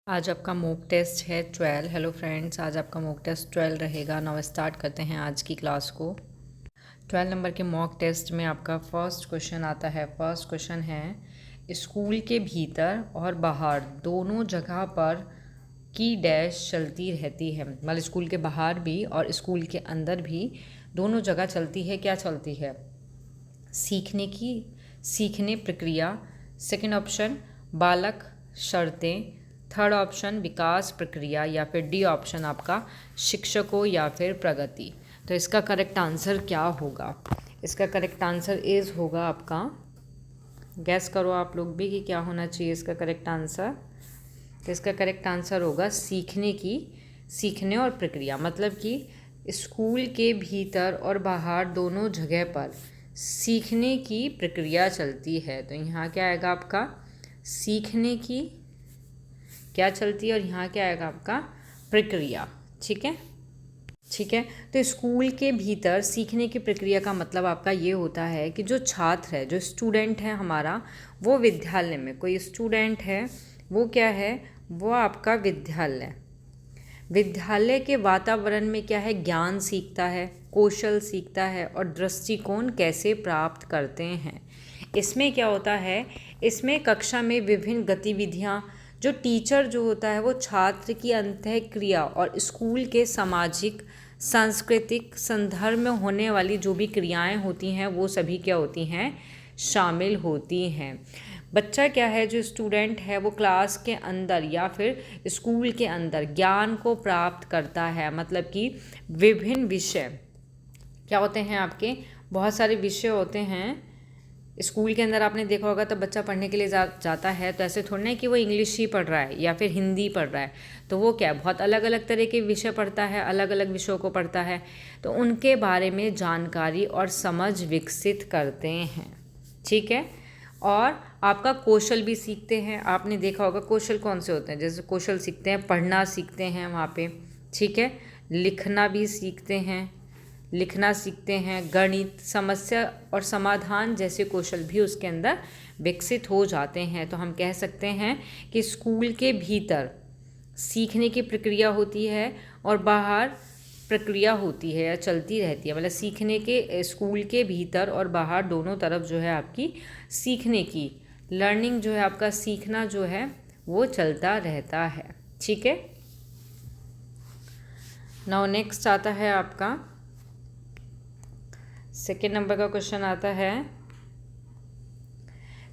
आज आपका mock test है 12। हेलो फ्रेंड्स, आज आपका मॉक टेस्ट 12 रहेगा। नाउ स्टार्ट करते हैं आज की क्लास को। 12 नंबर के मॉक टेस्ट में आपका फर्स्ट क्वेश्चन आता है। फर्स्ट क्वेश्चन है, स्कूल के भीतर और बाहर दोनों जगह पर की डैश चलती रहती है। मतलब स्कूल के बाहर भी और स्कूल के अंदर भी दोनों जगह चलती है। क्या चलती है? सीखने प्रक्रिया। सेकंड ऑप्शन बालक शर्तें। थर्ड ऑप्शन विकास प्रक्रिया, या फिर डी ऑप्शन आपका शिक्षकों या फिर प्रगति। तो इसका करेक्ट आंसर क्या होगा? इसका करेक्ट आंसर इज होगा आपका, गैस करो आप लोग भी कि क्या होना चाहिए इसका करेक्ट आंसर। तो इसका करेक्ट आंसर होगा सीखने और प्रक्रिया। मतलब कि स्कूल के भीतर और बाहर दोनों जगह पर सीखने की प्रक्रिया चलती है। तो यहाँ क्या आएगा आपका? सीखने की क्या चलती है, और यहाँ क्या आएगा आपका? प्रक्रिया। ठीक है। तो स्कूल के भीतर सीखने की प्रक्रिया का मतलब आपका ये होता है कि जो छात्र है, जो स्टूडेंट है हमारा, वो विद्यालय में कोई स्टूडेंट है, वो क्या है? वो आपका विद्यालय के वातावरण में क्या है? ज्ञान सीखता है, कौशल सीखता है और दृष्टिकोण कैसे प्राप्त करते हैं। इसमें क्या होता है? इसमें कक्षा में विभिन्न गतिविधियाँ, जो टीचर जो होता है वो छात्र की अंतःक्रिया और स्कूल के सामाजिक सांस्कृतिक संदर्भ में होने वाली जो भी क्रियाएं होती हैं वो सभी क्या होती हैं? शामिल होती हैं। बच्चा क्या है, जो स्टूडेंट है, वो क्लास के अंदर या फिर स्कूल के अंदर ज्ञान को प्राप्त करता है। मतलब कि विभिन्न विषय क्या होते हैं आपके? बहुत सारे विषय होते हैं स्कूल के अंदर। आपने देखा होगा तो बच्चा पढ़ने के लिए जाता है, तो ऐसे थोड़ा ना कि वो इंग्लिश ही पढ़ रहा है या फिर हिंदी पढ़ रहा है। तो वो क्या, बहुत अलग अलग तरह के विषय पढ़ता है, अलग अलग विषयों को पढ़ता है। तो उनके बारे में जानकारी और समझ विकसित करते हैं। ठीक है। और आपका कौशल भी सीखते हैं। आपने देखा होगा कौशल कौन से होते हैं? जैसे कौशल सीखते हैं, पढ़ना सीखते हैं वहाँ पे। ठीक है। लिखना भी सीखते हैं, गणित, समस्या और समाधान जैसे कौशल भी उसके अंदर विकसित हो जाते हैं। तो हम कह सकते हैं कि स्कूल के भीतर सीखने की प्रक्रिया होती है और बाहर प्रक्रिया होती है या चलती रहती है। मतलब सीखने के स्कूल के भीतर और बाहर दोनों तरफ जो है आपकी सीखने की लर्निंग जो है, आपका सीखना जो है वो चलता रहता है। ठीक है। नाउ नेक्स्ट आता है आपका सेकेंड नंबर का क्वेश्चन आता है,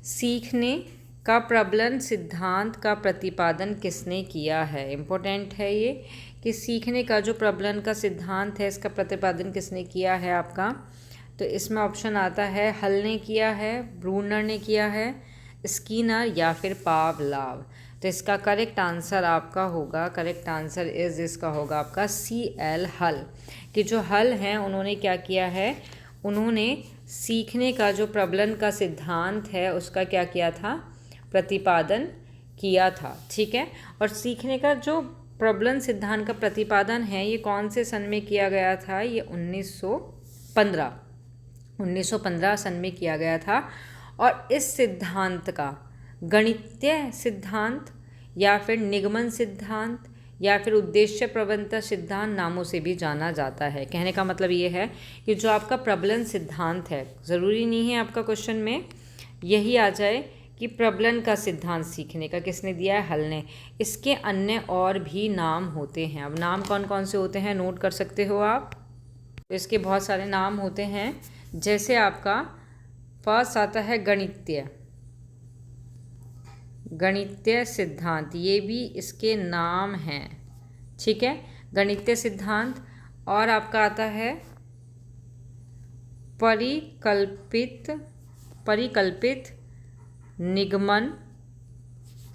सीखने का प्रबलन सिद्धांत का प्रतिपादन किसने किया है? इम्पोर्टेंट है ये कि सीखने का जो प्रबलन का सिद्धांत है, इसका प्रतिपादन किसने किया है आपका। तो इसमें ऑप्शन आता है, हल ने किया है, ब्रूनर ने किया है, स्कीनर या फिर पावलाव। तो इसका करेक्ट आंसर आपका होगा, करेक्ट आंसर इसका होगा आपका CL हल। कि जो हल हैं उन्होंने क्या किया है? उन्होंने सीखने का जो प्रबलन का सिद्धांत है उसका क्या किया था? प्रतिपादन किया था। ठीक है। और सीखने का जो प्रबलन सिद्धांत का प्रतिपादन है ये कौन से सन में किया गया था? ये 1915 सन में किया गया था। और इस सिद्धांत का गणितीय सिद्धांत या फिर निगमन सिद्धांत या फिर उद्देश्य प्रबंधता सिद्धांत नामों से भी जाना जाता है। कहने का मतलब ये है कि जो आपका प्रबलन सिद्धांत है, ज़रूरी नहीं है आपका क्वेश्चन में यही आ जाए कि प्रबलन का सिद्धांत सीखने का किसने दिया है? हल ने। इसके अन्य और भी नाम होते हैं। अब नाम कौन कौन से होते हैं नोट कर सकते हो आप। तो इसके बहुत सारे नाम होते हैं। जैसे आपका फर्स्ट आता है गणितीय सिद्धांत, ये भी इसके नाम हैं। ठीक है। गणितीय सिद्धांत। और आपका आता है परिकल्पित निगमन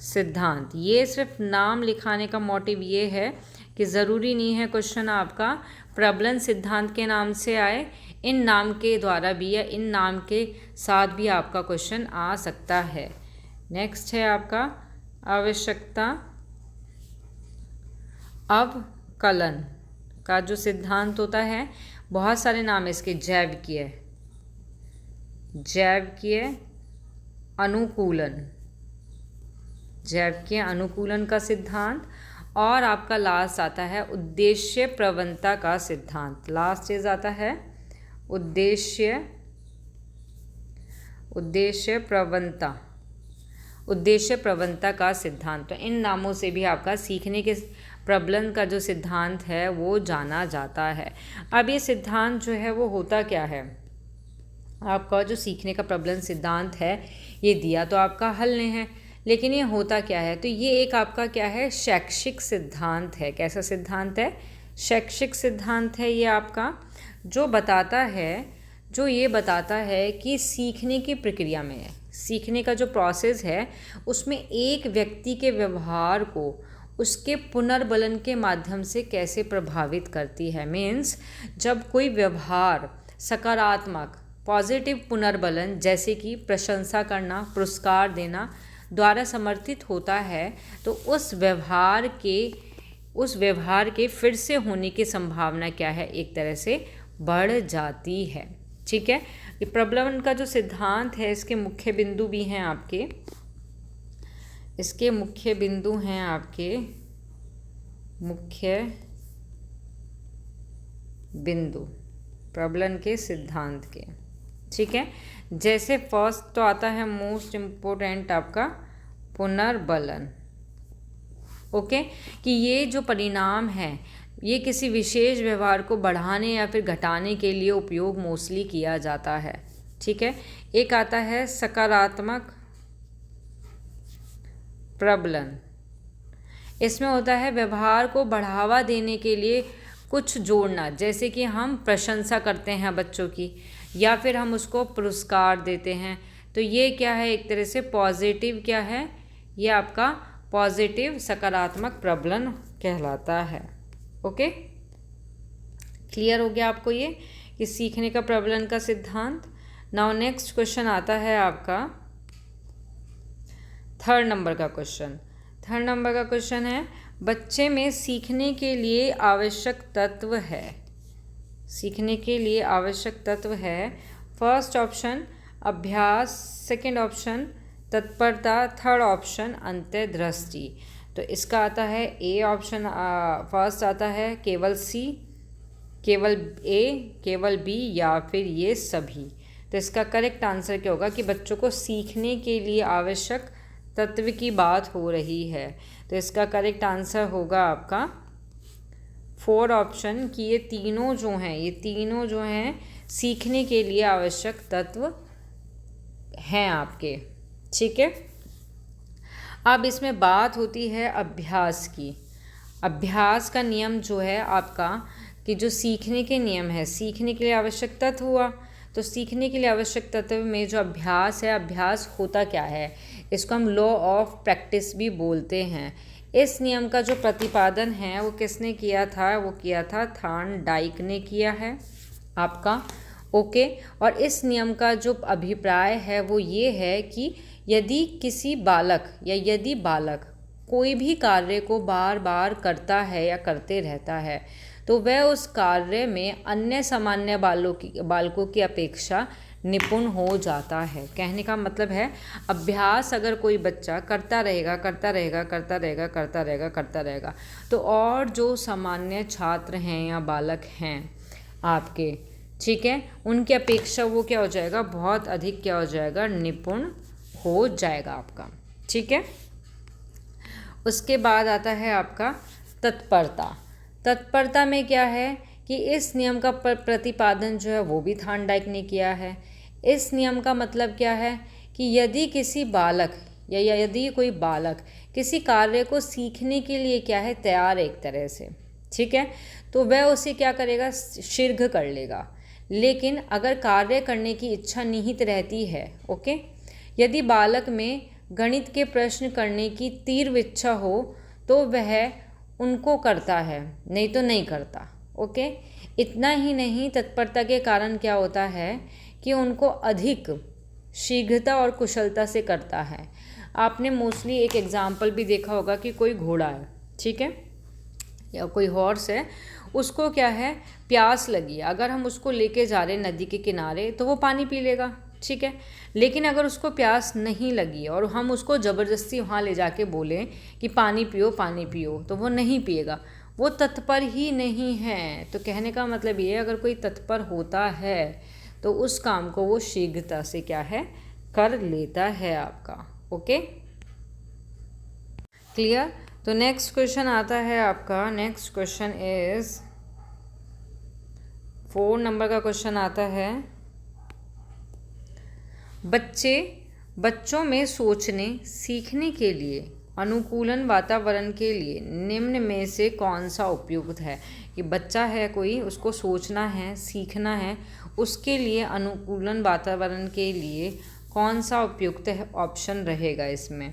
सिद्धांत। ये सिर्फ नाम लिखाने का मोटिव ये है कि ज़रूरी नहीं है क्वेश्चन आपका प्रबलन सिद्धांत के नाम से आए, इन नाम के द्वारा भी या इन नाम के साथ भी आपका क्वेश्चन आ सकता है। नेक्स्ट है आपका आवश्यकता अवकलन का जो सिद्धांत होता है, बहुत सारे नाम है इसके। जैविकीय अनुकूलन, जैविकीय अनुकूलन का सिद्धांत, और आपका लास्ट आता है उद्देश्य प्रवणता का सिद्धांत। लास्ट चीज आता है उद्देश्य प्रवणता का सिद्धांत। तो इन नामों से भी आपका सीखने के प्रबलन का जो सिद्धांत है वो जाना जाता है। अब ये सिद्धांत जो है वो होता क्या है, आपका जो सीखने का प्रबलन सिद्धांत है ये दिया तो आपका हल ने है, लेकिन ये होता क्या है, तो ये एक आपका क्या है, शैक्षिक सिद्धांत है। कैसा सिद्धांत है, शैक्षिक सिद्धांत है। ये आपका जो ये बताता है कि सीखने की प्रक्रिया में, सीखने का जो प्रोसेस है उसमें एक व्यक्ति के व्यवहार को उसके पुनर्बलन के माध्यम से कैसे प्रभावित करती है। मीन्स जब कोई व्यवहार सकारात्मक पॉजिटिव पुनर्बलन जैसे कि प्रशंसा करना, पुरस्कार देना द्वारा समर्थित होता है, तो उस व्यवहार के फिर से होने की संभावना क्या है, एक तरह से बढ़ जाती है। ठीक है, ये प्रबलन का जो सिद्धांत है इसके मुख्य बिंदु भी हैं आपके, मुख्य बिंदु प्रबलन के सिद्धांत के। ठीक है, जैसे फर्स्ट तो आता है मोस्ट इम्पोर्टेंट आपका पुनर्बलन। ओके, कि ये जो परिणाम है ये किसी विशेष व्यवहार को बढ़ाने या फिर घटाने के लिए उपयोग मोस्टली किया जाता है। ठीक है, एक आता है सकारात्मक प्रबलन। इसमें होता है व्यवहार को बढ़ावा देने के लिए कुछ जोड़ना, जैसे कि हम प्रशंसा करते हैं बच्चों की या फिर हम उसको पुरस्कार देते हैं, तो ये क्या है, एक तरह से पॉजिटिव क्या है, ये आपका पॉजिटिव सकारात्मक प्रबलन कहलाता है। ओके, क्लियर हो गया आपको ये कि सीखने का प्रबलन का सिद्धांत। नाउ नेक्स्ट क्वेश्चन आता है आपका थर्ड नंबर का क्वेश्चन है बच्चे में सीखने के लिए आवश्यक तत्व है। फर्स्ट ऑप्शन अभ्यास, सेकंड ऑप्शन तत्परता, थर्ड ऑप्शन अंतर्दृष्टि। तो इसका आता है ए ऑप्शन, फर्स्ट आता है केवल सी, केवल ए, केवल बी या फिर ये सभी। तो इसका करेक्ट आंसर क्या होगा कि बच्चों को सीखने के लिए आवश्यक तत्व की बात हो रही है। तो इसका करेक्ट आंसर होगा आपका 4 ऑप्शन कि ये तीनों जो हैं सीखने के लिए आवश्यक तत्व हैं आपके। ठीक है, अब इसमें बात होती है अभ्यास की। अभ्यास का नियम जो है आपका कि जो सीखने के नियम है, सीखने के लिए आवश्यक तत्व हुआ, तो सीखने के लिए आवश्यक तत्व में जो अभ्यास है, अभ्यास होता क्या है, इसको हम लॉ ऑफ प्रैक्टिस भी बोलते हैं। इस नियम का जो प्रतिपादन है वो किसने किया था, वो किया था थॉर्नडाइक ने किया है आपका। ओके, और इस नियम का जो अभिप्राय है वो ये है कि यदि बालक कोई भी कार्य को बार बार करता है या करते रहता है, तो वह उस कार्य में अन्य सामान्य बालकों की अपेक्षा निपुण हो जाता है। कहने का मतलब है अभ्यास अगर कोई बच्चा करता रहेगा तो और जो सामान्य छात्र हैं या बालक हैं आपके, ठीक है, उनकी अपेक्षा वो क्या हो जाएगा, बहुत अधिक क्या हो जाएगा, निपुण हो जाएगा आपका। ठीक है, उसके बाद आता है आपका तत्परता में क्या है कि इस नियम का प्रतिपादन जो है वो भी थॉर्नडाइक ने किया है। इस नियम का मतलब क्या है कि यदि किसी बालक या यदि कोई बालक किसी कार्य को सीखने के लिए क्या है तैयार है एक तरह से, ठीक है, तो वह उसे क्या करेगा, शीघ्र कर लेगा। लेकिन अगर कार्य करने की इच्छा निहित रहती है, ओके, यदि बालक में गणित के प्रश्न करने की तीव्र इच्छा हो तो वह उनको करता है, नहीं तो नहीं करता। ओके, इतना ही नहीं, तत्परता के कारण क्या होता है कि उनको अधिक शीघ्रता और कुशलता से करता है। आपने मोस्टली एक एग्जाम्पल भी देखा होगा कि कोई घोड़ा है, ठीक है, या कोई हॉर्स है, उसको क्या है, प्यास लगी, अगर हम उसको लेके जा रहे हैं नदी के किनारे तो वो पानी पी लेगा, ठीक है। लेकिन अगर उसको प्यास नहीं लगी और हम उसको ज़बरदस्ती वहाँ ले जाके बोलें कि पानी पियो, तो वो नहीं पिएगा, वो तत्पर ही नहीं है। तो कहने का मतलब ये है, अगर कोई तत्पर होता है तो उस काम को वो शीघ्रता से क्या है, कर लेता है आपका। Okay, clear. तो नेक्स्ट क्वेश्चन आता है आपका, नेक्स्ट क्वेश्चन इज 4 नंबर का क्वेश्चन आता है, बच्चों में सोचने सीखने के लिए अनुकूलन वातावरण के लिए निम्न में से कौन सा उपयुक्त है। कि बच्चा है कोई, उसको सोचना है, सीखना है, उसके लिए अनुकूलन वातावरण के लिए कौन सा उपयुक्त है ऑप्शन रहेगा इसमें।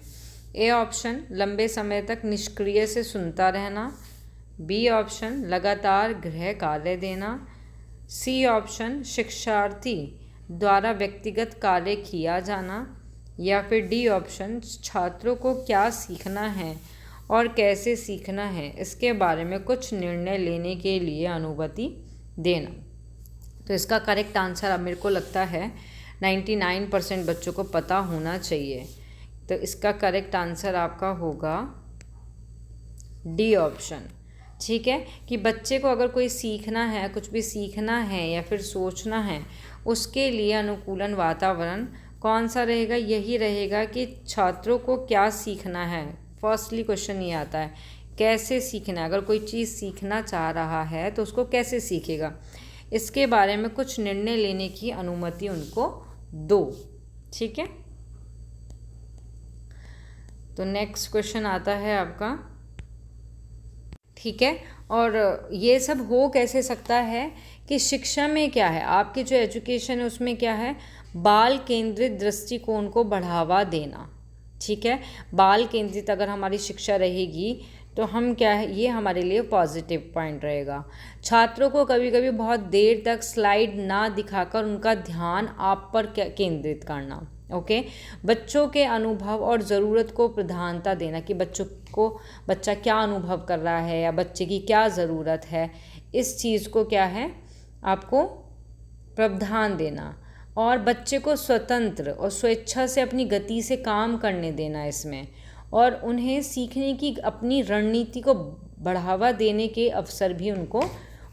ए ऑप्शन लंबे समय तक निष्क्रिय से सुनता रहना, बी ऑप्शन लगातार गृह कार्य देना, सी ऑप्शन शिक्षार्थी द्वारा व्यक्तिगत कार्य किया जाना, या फिर डी ऑप्शन छात्रों को क्या सीखना है और कैसे सीखना है इसके बारे में कुछ निर्णय लेने के लिए अनुमति देना। तो इसका करेक्ट आंसर अब मेरे को लगता है 99% बच्चों को पता होना चाहिए। तो इसका करेक्ट आंसर आपका होगा डी ऑप्शन। ठीक है, कि बच्चे को अगर कोई सीखना है, कुछ भी सीखना है या फिर सोचना है, उसके लिए अनुकूलन वातावरण कौन सा रहेगा, यही रहेगा कि छात्रों को क्या सीखना है। फर्स्टली क्वेश्चन ये आता है कैसे सीखना है। अगर कोई चीज़ सीखना चाह रहा है तो उसको कैसे सीखेगा, इसके बारे में कुछ निर्णय लेने की अनुमति उनको दो। ठीक है, तो नेक्स्ट क्वेश्चन आता है आपका, ठीक है। और ये सब हो कैसे सकता है कि शिक्षा में क्या है, आपकी जो एजुकेशन है उसमें क्या है, बाल केंद्रित दृष्टिकोण को बढ़ावा देना। ठीक है, बाल केंद्रित अगर हमारी शिक्षा रहेगी तो हम क्या है, ये हमारे लिए पॉजिटिव पॉइंट रहेगा। छात्रों को कभी कभी बहुत देर तक स्लाइड ना दिखाकर उनका ध्यान आप पर केंद्रित करना। ओके, बच्चों के अनुभव और ज़रूरत को प्रधानता देना कि बच्चा क्या अनुभव कर रहा है या बच्चे की क्या ज़रूरत है, इस चीज़ को क्या है आपको प्रावधान देना। और बच्चे को स्वतंत्र और स्वेच्छा से अपनी गति से काम करने देना इसमें, और उन्हें सीखने की अपनी रणनीति को बढ़ावा देने के अवसर भी उनको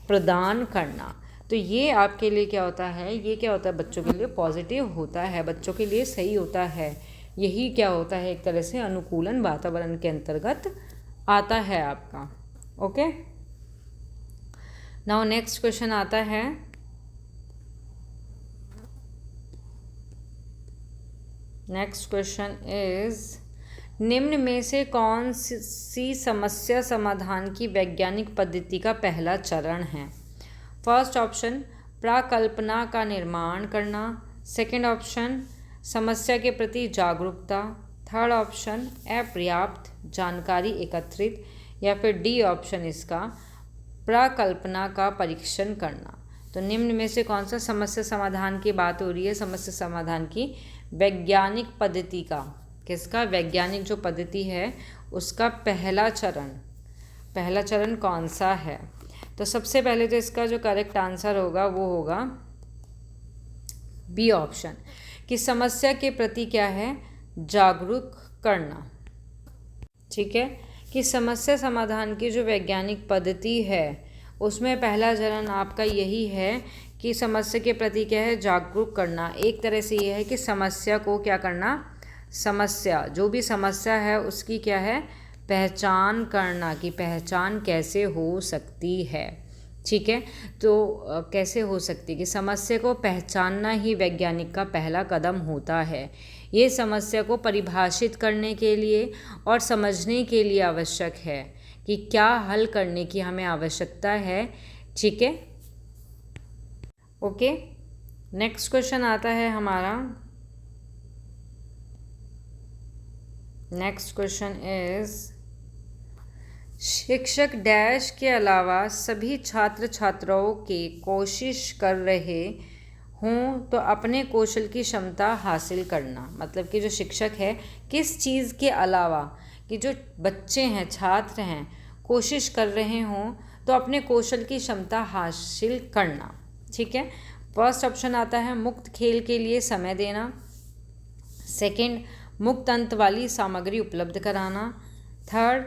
प्रदान करना। तो ये आपके लिए क्या होता है, ये क्या होता है, बच्चों के लिए पॉजिटिव होता है, बच्चों के लिए सही होता है। यही क्या होता है, एक तरह से अनुकूलन वातावरण के अंतर्गत आता है आपका। ओके, नाउ नेक्स्ट क्वेश्चन आता है, नेक्स्ट क्वेश्चन इज निम्न में से कौन सी समस्या समाधान की वैज्ञानिक पद्धति का पहला चरण है। फर्स्ट ऑप्शन प्राकल्पना का निर्माण करना, सेकंड ऑप्शन समस्या के प्रति जागरूकता, थर्ड ऑप्शन अपर्याप्त जानकारी एकत्रित, या फिर डी ऑप्शन इसका प्राकल्पना का परीक्षण करना। तो निम्न में से कौन सा समस्या समाधान की बात हो रही है, समस्या समाधान की वैज्ञानिक पद्धति का, किसका, वैज्ञानिक जो पद्धति है उसका पहला चरण कौन सा है। तो सबसे पहले तो इसका जो करेक्ट आंसर होगा वो होगा बी ऑप्शन, कि समस्या के प्रति क्या है, जागरूक करना। ठीक है, कि समस्या समाधान की जो वैज्ञानिक पद्धति है उसमें पहला चरण आपका यही है कि समस्या के प्रति क्या है, जागरूक करना। एक तरह से ये है कि समस्या को क्या करना, समस्या जो भी समस्या है उसकी क्या है, पहचान करना, कि पहचान कैसे हो सकती है। ठीक है, तो कैसे हो सकती है कि समस्या को पहचानना ही वैज्ञानिक का पहला कदम होता है। ये समस्या को परिभाषित करने के लिए और समझने के लिए आवश्यक है कि क्या हल करने की हमें आवश्यकता है। ठीक है, ओके, नेक्स्ट क्वेश्चन आता है हमारा, नेक्स्ट क्वेश्चन इज शिक्षक डैश के अलावा सभी छात्र छात्राओं के कोशिश कर रहे हों तो अपने कौशल की क्षमता हासिल करना। मतलब कि जो शिक्षक है किस चीज़ के अलावा, कि जो बच्चे हैं, छात्र हैं, कोशिश कर रहे हों तो अपने कौशल की क्षमता हासिल करना। ठीक है, फर्स्ट ऑप्शन आता है मुक्त खेल के लिए समय देना। सेकंड, मुक्त अंत वाली सामग्री उपलब्ध कराना। थर्ड,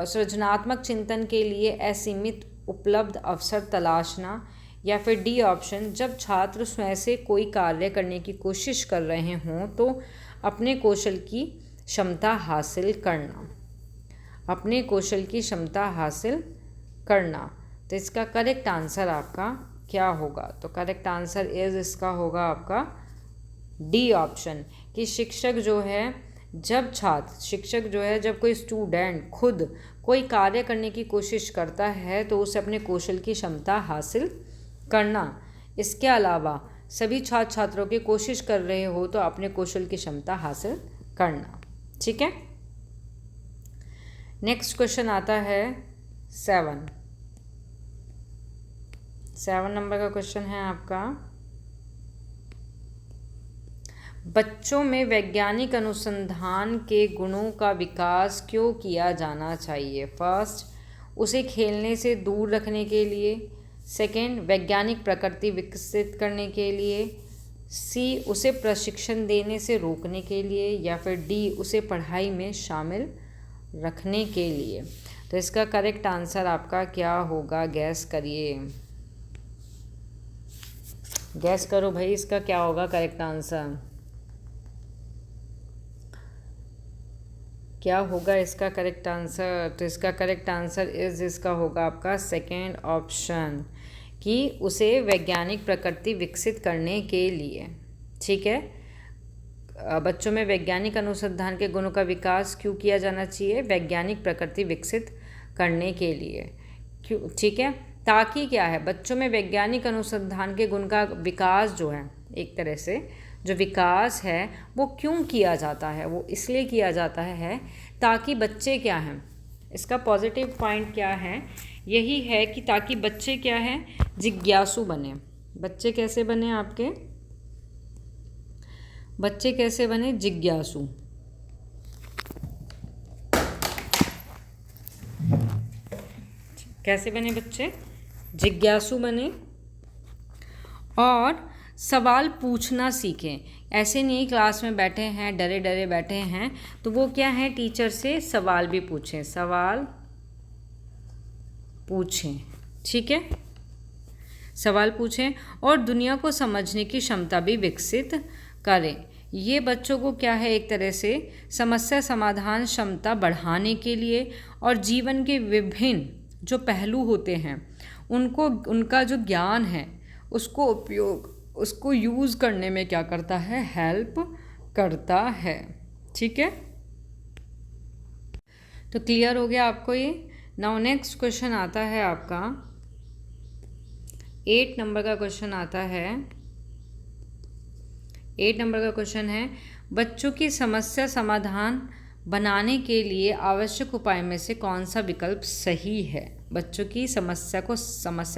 सृजनात्मक चिंतन के लिए असीमित उपलब्ध अवसर तलाशना। या फिर डी ऑप्शन, जब छात्र स्वयं से कोई कार्य करने की कोशिश कर रहे हों तो अपने कौशल की क्षमता हासिल करना। अपने कौशल की क्षमता हासिल करना। तो इसका करेक्ट आंसर आपका क्या होगा? तो करेक्ट आंसर इसका होगा आपका डी ऑप्शन, कि शिक्षक जो है जब कोई स्टूडेंट खुद कोई कार्य करने की कोशिश करता है तो उसे अपने कौशल की क्षमता हासिल करना। इसके अलावा सभी छात्र छात्रों की कोशिश कर रहे हो तो अपने कौशल की क्षमता हासिल करना। ठीक है, नेक्स्ट क्वेश्चन आता है 7 नंबर का क्वेश्चन है आपका, बच्चों में वैज्ञानिक अनुसंधान के गुणों का विकास क्यों किया जाना चाहिए? फर्स्ट, उसे खेलने से दूर रखने के लिए। सेकंड, वैज्ञानिक प्रकृति विकसित करने के लिए। सी, उसे प्रशिक्षण देने से रोकने के लिए। या फिर डी, उसे पढ़ाई में शामिल रखने के लिए। तो इसका करेक्ट आंसर आपका क्या होगा? गैस करिए, गैस करो भाई, इसका क्या होगा करेक्ट आंसर? क्या होगा इसका करेक्ट आंसर? तो इसका करेक्ट आंसर इसका होगा आपका सेकेंड ऑप्शन, कि उसे वैज्ञानिक प्रकृति विकसित करने के लिए। ठीक है, बच्चों में वैज्ञानिक अनुसंधान के गुणों का विकास क्यों किया जाना चाहिए? वैज्ञानिक प्रकृति विकसित करने के लिए। क्यों? ठीक है, ताकि क्या है, बच्चों में वैज्ञानिक अनुसंधान के गुण का विकास जो है, एक तरह से जो विकास है वो क्यों किया जाता है? वो इसलिए किया जाता है ताकि बच्चे क्या हैं, इसका पॉजिटिव पॉइंट क्या है? यही है कि ताकि बच्चे क्या है, जिज्ञासु बने। बच्चे कैसे बने आपके? बच्चे कैसे बने? जिज्ञासु। कैसे बने बच्चे? जिज्ञासु बने और सवाल पूछना सीखें। ऐसे नहीं क्लास में बैठे हैं डरे डरे बैठे हैं, तो वो क्या है, टीचर से सवाल भी पूछें, सवाल पूछें। ठीक है, सवाल पूछें और दुनिया को समझने की क्षमता भी विकसित करें। ये बच्चों को क्या है, एक तरह से समस्या समाधान क्षमता बढ़ाने के लिए और जीवन के विभिन्न जो पहलू होते हैं उनको, उनका जो ज्ञान है उसको यूज़ करने में क्या करता है, हेल्प करता है। ठीक है, तो क्लियर हो गया आपको ये। नाउ नेक्स्ट क्वेश्चन आता है आपका 8 नंबर का क्वेश्चन आता है। 8 नंबर का क्वेश्चन है, बच्चों की समस्या समाधान बनाने के लिए आवश्यक उपाय में से कौन सा विकल्प सही है? बच्चों की समस्या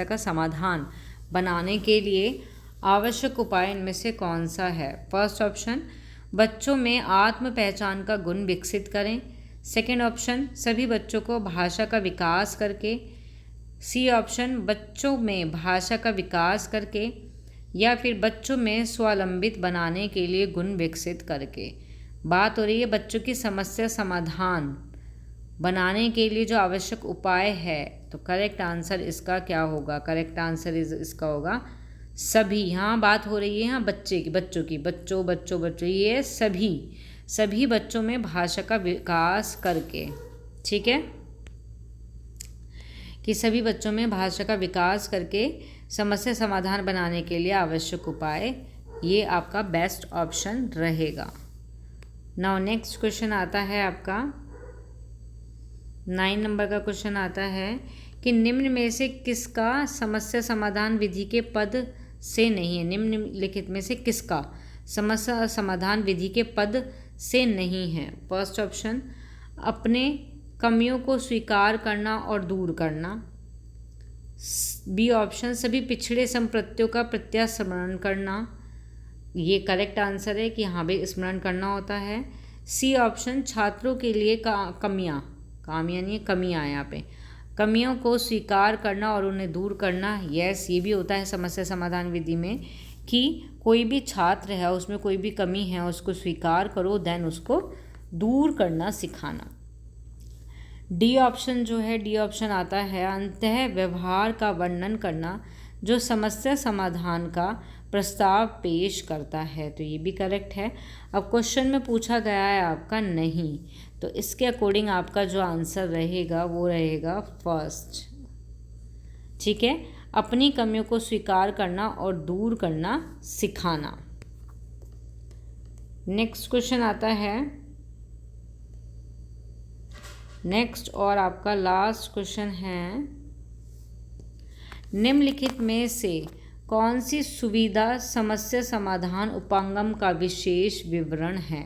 का समाधान बनाने के लिए आवश्यक उपाय इनमें से कौन सा है? फर्स्ट ऑप्शन, बच्चों में आत्म पहचान का गुण विकसित करें। सेकंड ऑप्शन, सभी बच्चों को भाषा का विकास करके। सी ऑप्शन, बच्चों में भाषा का विकास करके। या फिर बच्चों में स्वावलंबित बनाने के लिए गुण विकसित करके। बात हो रही है बच्चों की समस्या समाधान बनाने के लिए जो आवश्यक उपाय है, तो करेक्ट आंसर इसका क्या होगा? करेक्ट आंसर इसका होगा सभी। यहाँ बात हो रही है यहाँ बच्चों ये सभी बच्चों में भाषा का विकास करके। ठीक है, कि सभी बच्चों में भाषा का विकास करके समस्या समाधान बनाने के लिए आवश्यक उपाय, ये आपका बेस्ट ऑप्शन रहेगा। नाउ नेक्स्ट क्वेश्चन आता है आपका 9 नंबर का क्वेश्चन आता है कि निम्न में से किसका समस्या समाधान विधि के पद से नहीं है? निम्नलिखित में से किसका समस्या समाधान विधि के पद से नहीं है? फर्स्ट ऑप्शन, अपने कमियों को स्वीकार करना और दूर करना। बी ऑप्शन, सभी पिछड़े संप्रत्यों का प्रत्यास्मरण करना। ये करेक्ट आंसर है कि हाँ भाई स्मरण करना होता है। सी ऑप्शन, छात्रों के लिए कमियाँ यहाँ पे कमियों को स्वीकार करना और उन्हें दूर करना, यस ये भी होता है समस्या समाधान विधि में कि कोई भी छात्र है उसमें कोई भी कमी है उसको स्वीकार करो, देन उसको दूर करना सिखाना। डी ऑप्शन जो है, डी ऑप्शन आता है अंतः व्यवहार का वर्णन करना जो समस्या समाधान का प्रस्ताव पेश करता है, तो ये भी करेक्ट है। अब क्वेश्चन में पूछा गया है आपका नहीं, तो इसके अकॉर्डिंग आपका जो आंसर रहेगा वो रहेगा फर्स्ट। ठीक है, अपनी कमियों को स्वीकार करना और दूर करना सिखाना। नेक्स्ट क्वेश्चन आता है, नेक्स्ट और आपका लास्ट क्वेश्चन है, निम्नलिखित में से कौन सी सुविधा समस्या समाधान उपागम का विशेष विवरण है?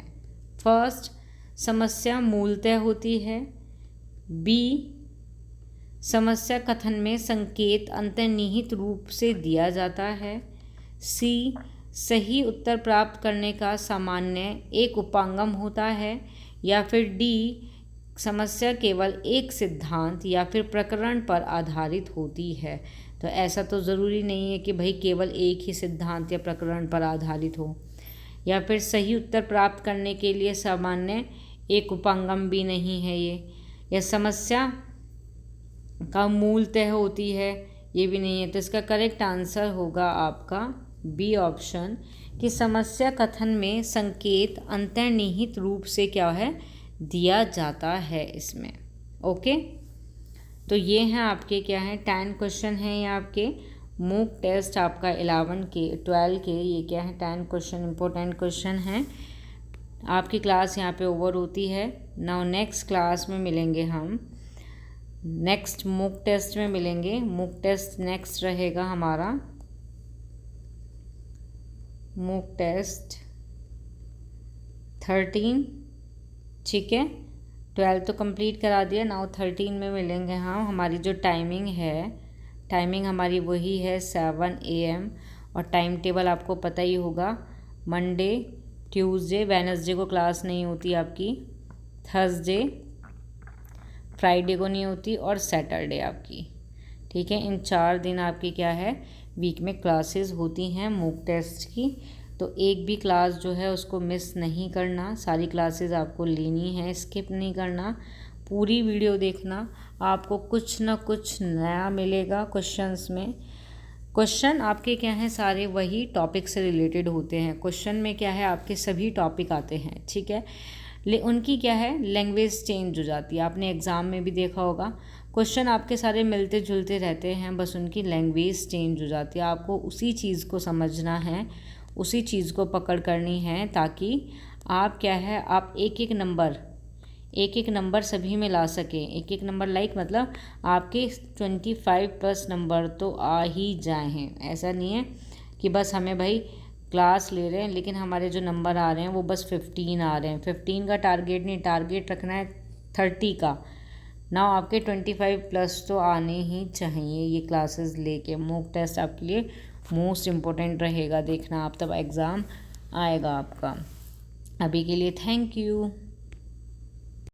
फर्स्ट, समस्या मूलतः होती है। बी, समस्या कथन में संकेत अंतर्निहित रूप से दिया जाता है। सी, सही उत्तर प्राप्त करने का सामान्य एक उपागम होता है। या फिर डी, समस्या केवल एक सिद्धांत या फिर प्रकरण पर आधारित होती है। तो ऐसा तो ज़रूरी नहीं है कि भाई केवल एक ही सिद्धांत या प्रकरण पर आधारित हो। या फिर सही उत्तर प्राप्त करने के लिए सामान्य एक उपागम भी नहीं है ये। या समस्या का मूलतः होती है, ये भी नहीं है। तो इसका करेक्ट आंसर होगा आपका बी ऑप्शन कि समस्या कथन में संकेत अंतर्निहित रूप से क्या है दिया जाता है इसमें। ओके, तो ये हैं आपके क्या हैं 10 क्वेश्चन हैं ये आपके मूक टेस्ट आपका 11 के 12 के, ये क्या है 10 क्वेश्चन इंपॉर्टेंट क्वेश्चन हैं। आपकी क्लास यहाँ पे ओवर होती है। नाउ नेक्स्ट क्लास में मिलेंगे हम, नेक्स्ट मूक टेस्ट में मिलेंगे। मूक टेस्ट नेक्स्ट रहेगा हमारा मूक टेस्ट 13। ठीक है, 12 तो कंप्लीट करा दिया, नाउ 13 में मिलेंगे हम। हमारी जो टाइमिंग है, टाइमिंग हमारी वही है 7 AM और टाइम टेबल आपको पता ही होगा। मंडे, ट्यूसडे, वेडनेसडे को क्लास नहीं होती आपकी, थर्सडे, फ्राइडे को नहीं होती और सैटरडे आपकी। ठीक है, इन 4 दिन आपकी क्या है वीक में क्लासेस होती हैं मूक टेस्ट की। तो एक भी क्लास जो है उसको मिस नहीं करना, सारी क्लासेस आपको लेनी है, स्किप नहीं करना, पूरी वीडियो देखना। आपको कुछ ना कुछ नया मिलेगा क्वेश्चंस में। क्वेश्चन आपके क्या हैं सारे वही टॉपिक से रिलेटेड होते हैं। क्वेश्चन में क्या है आपके सभी टॉपिक आते हैं। ठीक है, उनकी क्या है लैंग्वेज चेंज हो जाती है। आपने एग्ज़ाम में भी देखा होगा क्वेश्चन आपके सारे मिलते जुलते रहते हैं, बस उनकी लैंग्वेज चेंज हो जाती है। आपको उसी चीज़ को समझना है, उसी चीज़ को पकड़ करनी है, ताकि आप क्या है आप एक एक नंबर सभी में ला सकें। एक एक नंबर मतलब आपके 25+ नंबर तो आ ही जाए हैं। ऐसा नहीं है कि बस हमें भाई क्लास ले रहे हैं लेकिन हमारे जो नंबर आ रहे हैं वो बस 15 आ रहे हैं। 15 का टारगेट नहीं, टारगेट रखना है 30 का। ना आपके 25+ तो आने ही चाहिए ये क्लासेस लेके। मॉक टेस्ट आपके लिए मोस्ट इम्पोर्टेंट रहेगा, देखना आप तब एग्ज़ाम आएगा आपका। अभी के लिए थैंक यू।